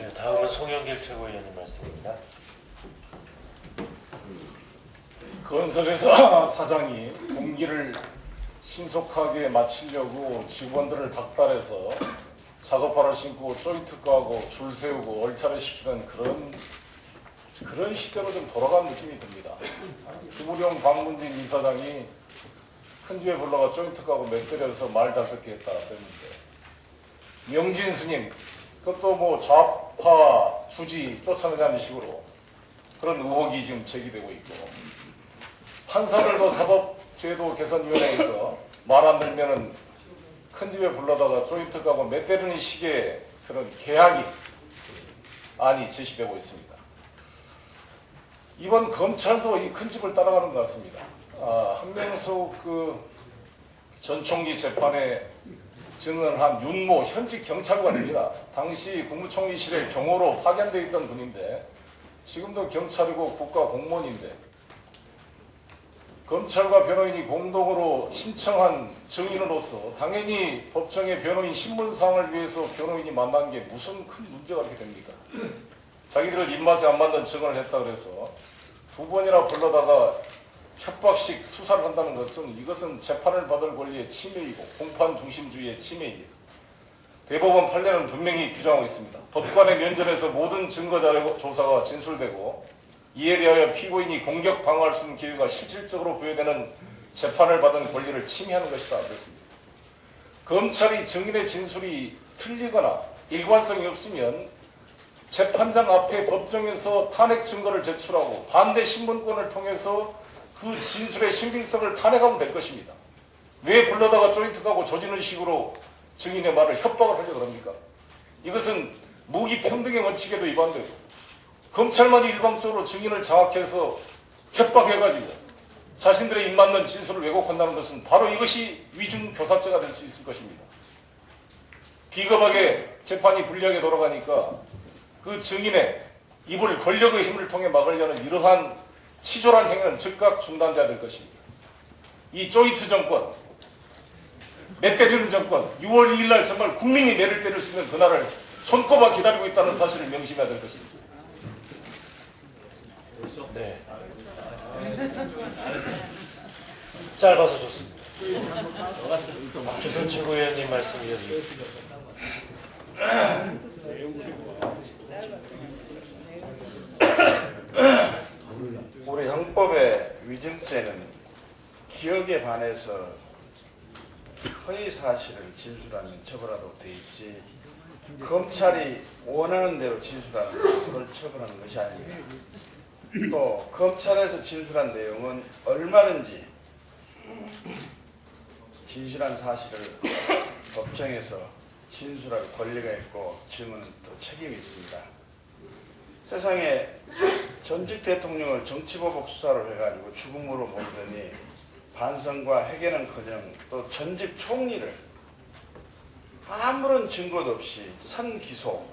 네, 다음은 송영길 최고위원님 말씀입니다. 건설회사 사장이 공기를 신속하게 마치려고 직원들을 닥달해서 작업화를 신고 조인트 까고 줄 세우고 얼차를 시키는 그런 시대로 좀 돌아간 느낌이 듭니다. 김우룡 박문진 이사장이 큰 집에 불러가 조인트 까고 몇 때려서 말 다 듣게 했다 그랬는데, 명진 스님 그것도 뭐 좌파 주지 쫓아내자는 식으로 그런 의혹이 지금 제기되고 있고, 판사들도 사법제도 개선위원회에서 말 안 들면은 큰 집에 불러다가 조인트 까고 몇 때리는 식의 그런 계약이 안이 제시되고 있습니다. 이번 검찰도 이 큰 집을 따라가는 것 같습니다. 한명숙 전 총리 재판에 증언한 윤모 현직 경찰관입니다. 당시 국무총리실에 경호로 파견되어 있던 분인데 지금도 경찰이고 국가공무원인데, 검찰과 변호인이 공동으로 신청한 증인으로서 당연히 법정의 변호인 신문상을 위해서 변호인이 만난 게 무슨 큰 문제가 그렇게 됩니까? 자기들 입맛에 안 맞는 증언을 했다 그래서 두 번이나 불러다가 협박식 수사를 한다는 것은, 이것은 재판을 받을 권리의 침해이고 공판 중심주의의 침해입니다. 대법원 판례는 분명히 규정하고 있습니다. 법관의 면전에서 모든 증거자료 조사가 진술되고 이에 대하여 피고인이 공격 방어할 수 있는 기회가 실질적으로 부여되는 재판을 받은 권리를 침해하는 것이다 그랬습니다. 검찰이 증인의 진술이 틀리거나 일관성이 없으면 재판장 앞에 법정에서 탄핵 증거를 제출하고 반대 신문권을 통해서 그 진술의 신빙성을 탄핵하면 될 것입니다. 왜 불러다가 조인트 가고 조지는 식으로 증인의 말을 협박을 하려고 합니까? 이것은 무기 평등의 원칙에도 위반되고, 검찰만이 일방적으로 증인을 장악해서 협박해가지고 자신들의 입맞는 진술을 왜곡한다는 것은 바로 이것이 위중교사죄가 될 수 있을 것입니다. 비겁하게 재판이 불리하게 돌아가니까 그 증인의 입을 권력의 힘을 통해 막으려는 이러한 치졸한 행위는 즉각 중단돼야 될 것입니다. 이 조인트 정권, 매 때리는 정권, 6월 2일 날 정말 국민이 매를 때릴 수 있는 그날을 손꼽아 기다리고 있다는 사실을 명심해야 될 것입니다. 네. 짧아서 좋습니다. 박주선 최고위원님 말씀 이어드리겠습니다. 우리 형법의 위증죄는 기억에 반해서 허위 사실을 진술하면 처벌하도록 되어 있지, 검찰이 원하는 대로 진술하는 것을 처벌하는 것이 아닙니다. 또 검찰에서 진술한 내용은 얼마든지 진실한 사실을 법정에서 진술할 권리가 있고 증언은 또 책임이 있습니다. 세상에 전직 대통령을 정치보복 수사를 해가지고 죽음으로 몰더니 반성과 회개는커녕 또 전직 총리를 아무런 증거도 없이 선기소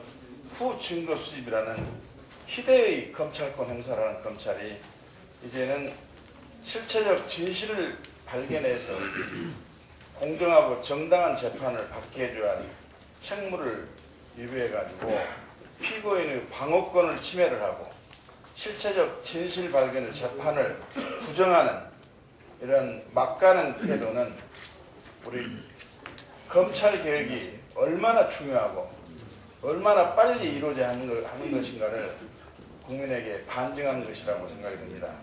후 증거 수집이라는 희대의 검찰권 행사라는 검찰이 이제는 실체적 진실을 발견해서 공정하고 정당한 재판을 받게 해줘야 할 책무를 위배해가지고 피고인의 방어권을 침해를 하고 실체적 진실 발견의 재판을 부정하는 이런 막가는 태도는 우리 검찰 개혁이 얼마나 중요하고 얼마나 빨리 이루어져야 하는 것인가를 국민에게 반증한 것이라고 생각이 듭니다.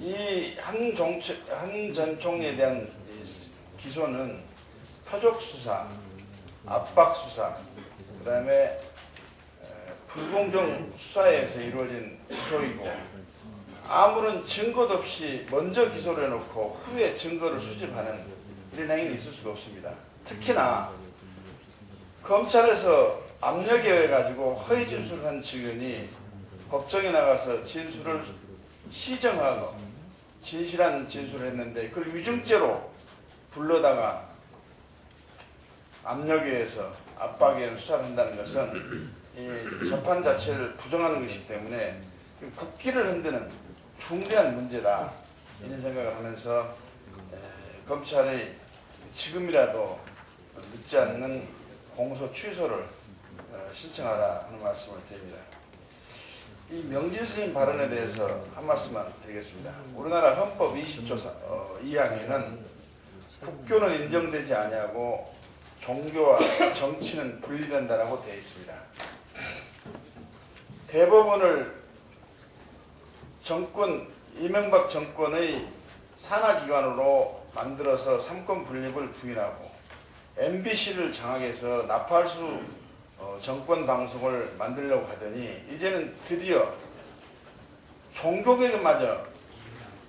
이 한 전 총리에 대한 기소는 표적 수사, 압박 수사, 그 다음에 불공정 수사에서 이루어진 기소이고, 아무런 증거도 없이 먼저 기소를 해놓고 후에 증거를 수집하는 이런 행위는 있을 수가 없습니다. 특히나 검찰에서 압력에 의해 가지고 허위 진술한 증인이 법정에 나가서 진술을 시정하고 진실한 진술을 했는데 그걸 위증죄로 불러다가 압력에 의해서 압박에 의한 수사를 한다는 것은 이 재판 자체를 부정하는 것이기 때문에 국기를 흔드는 중대한 문제다, 이런 생각을 하면서 검찰이 지금이라도 늦지 않는 공소 취소를 신청하라 하는 말씀을 드립니다. 이 명진 스님 발언에 대해서 한 말씀만 드리겠습니다. 우리나라 헌법 20조 2항에는 국교는 인정되지 아니하고 종교와 정치는 분리된다라고 되어 있습니다. 대법원을 이명박 정권의 산하기관으로 만들어서 삼권 분립을 부인하고 MBC를 장악해서 나팔수 정권 방송을 만들려고 하더니 이제는 드디어 종교계마저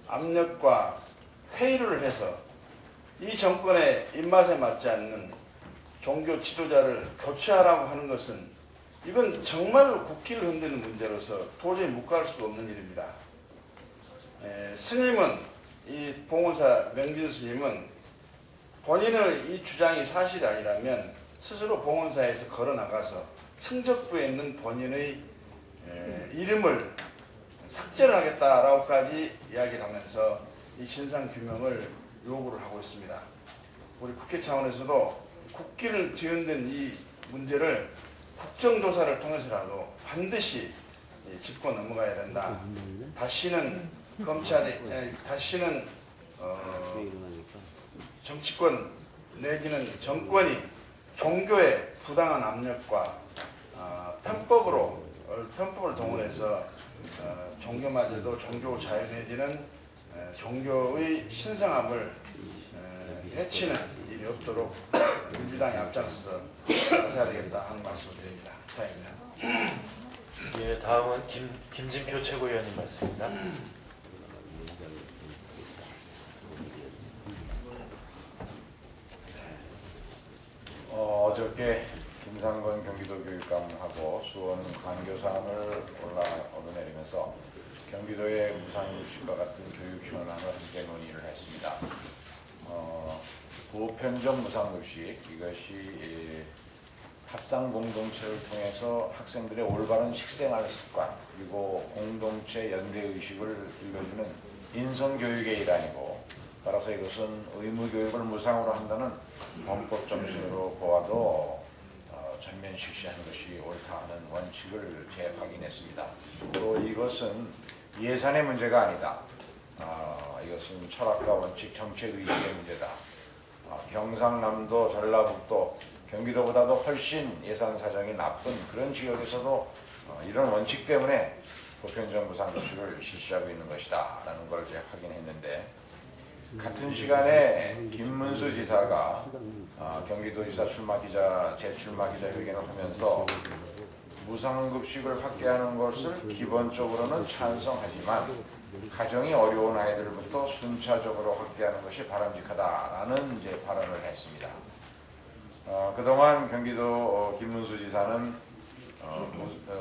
압력과 회유를 해서 이 정권의 입맛에 맞지 않는 종교 지도자를 교체하라고 하는 것은 이건 정말로 국기를 흔드는 문제로서 도저히 묵과할 수가 없는 일입니다. 스님은 이 봉은사 명진 스님은 본인의 이 주장이 사실이 아니라면 스스로 봉은사에서 걸어나가서 성적부에 있는 본인의 이름을 삭제를 하겠다라고까지 이야기를 하면서 이 진상규명을 요구를 하고 있습니다. 우리 국회 차원에서도 국기를 뒤흔든 이 문제를 국정조사를 통해서라도 반드시 짚고 넘어가야 된다. 다시는 정치권 내지는 정권이 종교의 부당한 압력과 편법을 동원해서 종교마저도 종교 자유 내지는 종교의 신성함을 해치는 일이 없도록 민주당이 앞장서서 나서야 되겠다 하는 말씀을 드립니다. 이상입니다. 예, 다음은 김진표 최고위원님 말씀입니다. 어저께 김상건 경기도 교육감하고 수원 관교사항을 오르내리면서 경기도의 무상급식과 같은 교육 현황을 함께 논의를 했습니다. 보편적 무상급식, 이것이 합상 공동체를 통해서 학생들의 올바른 식생활 습관 그리고 공동체 연대의식을 길러주는 인성교육의 일환이고, 따라서 이것은 의무교육을 무상으로 한다는 헌법 정신으로 보아도 전면 실시하는 것이 옳다 하는 원칙을 재확인했습니다. 또 이것은 예산의 문제가 아니다. 이것은 철학과 원칙, 정책의식의 문제다. 경상남도, 전라북도, 경기도보다도 훨씬 예산 사정이 나쁜 그런 지역에서도 이런 원칙 때문에 보편적 무상급식을 실시하고 있는 것이다 라는 걸 제가 확인했는데, 같은 시간에 김문수 지사가 경기도지사 재출마 기자회견을 하면서 무상급식을 확대하는 것을 기본적으로는 찬성하지만 가정이 어려운 아이들부터 순차적으로 확대하는 것이 바람직하다라는 이제 발언을 했습니다. 그동안 경기도 김문수 지사는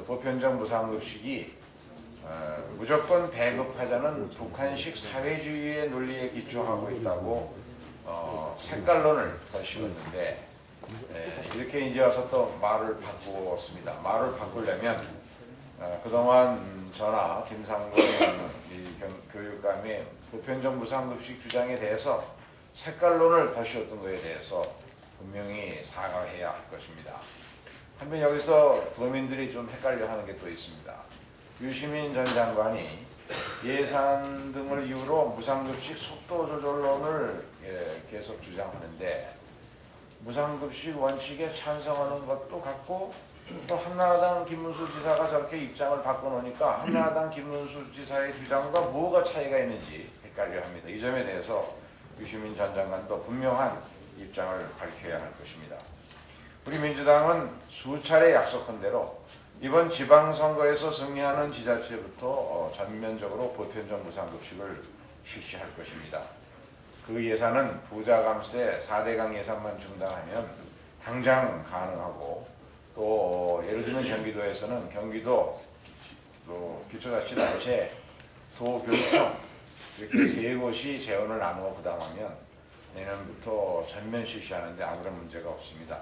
보편적 무상급식이 무조건 배급하자는 북한식 사회주의의 논리에 기초하고 있다고 색깔론을 펼치었는데, 이렇게 이제 와서 또 말을 바꾸었습니다. 말을 바꾸려면 그동안 저나 김상건 교육감의 보편적 무상급식 주장에 대해서 색깔론을 펼치었던 것에 대해서 분명히 사과해야 할 것입니다. 한편 여기서 도민들이 좀 헷갈려하는 게 또 있습니다. 유시민 전 장관이 예산 등을 이유로 무상급식 속도 조절론을 계속 주장하는데, 무상급식 원칙에 찬성하는 것도 같고 또 한나라당 김문수 지사가 저렇게 입장을 바꿔놓으니까 한나라당 김문수 지사의 주장과 뭐가 차이가 있는지 헷갈려합니다. 이 점에 대해서 유시민 전 장관도 분명한 입장을 밝혀야 할 것입니다. 우리 민주당은 수차례 약속한 대로 이번 지방선거에서 승리하는 지자체부터 전면적으로 보편적 무상급식을 실시할 것입니다. 그 예산은 부자감세 4대강 예산만 중단하면 당장 가능하고, 또 예를 들면 경기도에서는 경기도 기초자치단체, 도교육청 이렇게 세 곳이 재원을 나누어 부담하면 내년부터 전면 실시하는데 아무런 문제가 없습니다.